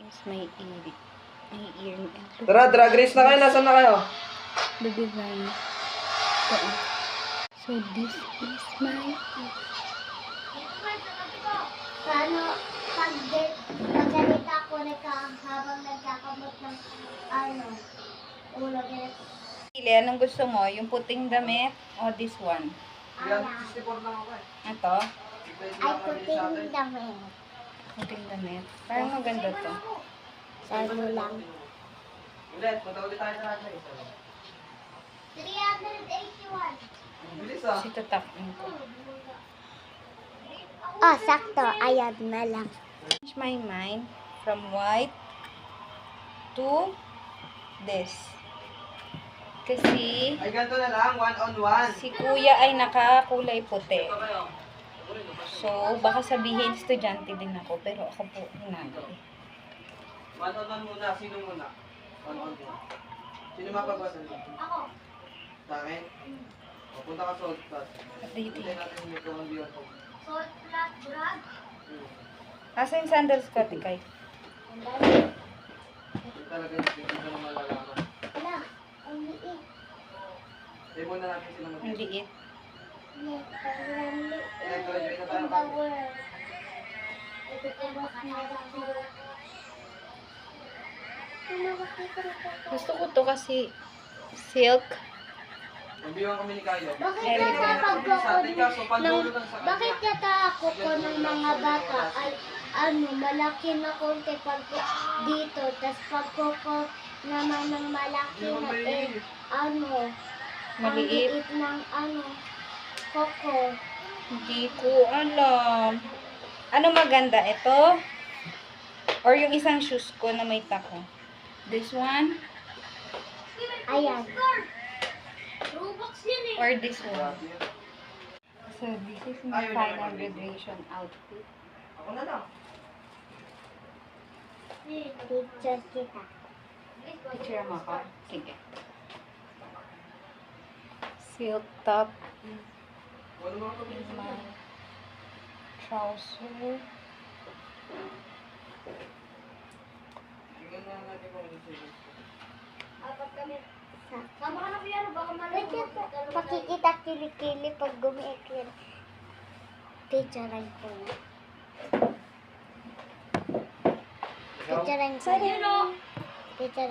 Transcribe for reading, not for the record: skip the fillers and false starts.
Tapos may earring. Tara, drag race na kayo. Nasaan na kayo? The design. So this is my Paano pag ganito ako habang nagkakamot ng ulo ganito? pili. Anong gusto mo? Yung puting damit o this one? Yan, 64 lang ako eh. Ito? Ay, puting damit. Puting damit. Parang maganda to. Ano lang. Ulit, punta ulit tayo sa radyo. 381. Bilis ah. Kasi tatakin ko. Oh, sakto. Ayan na lang. Change my mind from white to this. Kasi Ay, ganito na lang. 1-on-1. si kuya ay nakakulay puti. Ito kayo. So, baka sabihin estudyante din ako, pero ako po hinagay. 1-on-1 muna. Sino muna? 1-on-1. Sino mapagwasan dito? Ako. Sa akin? O, punta ka sa old class. Dito. Hindi natin yung ito ang diyan ko. Salt flat brad. Asa yung sandals ko, Tikay? Yung talaga yung hindi ko naman malalaman. Wala. Ang liit. Hindi muna natin sila Ang mag-ibig. liit. Nag-graduate na tayo. Gusto ko to kasi silk. Nagbiwang kami ni Kayo. Bakit Elegant. natakot Sa atin ka, so pandulo lang sa kanya. Bakit natakot ko ng mga bata ay malaki na konti pag dito, tas pag ko naman ng malaki na ang Maliit. liit ng koko. Hindi ko alam. Ano maganda? Ito? Or yung isang shoes ko na may tako? This one? Ayan. Or this one? So, this is my final graduation outfit. Ako na lang. Picture kita. Picture mo ako? Sige. Silk top. Wala mo ako. With my trouser. Tingnan na natin kung ano sila. Apat kami. Sama ka na kuya, baka malungkot. Pakikita kilikili pag gumiikil. Picturean ko na. Picturean ko na. Picture.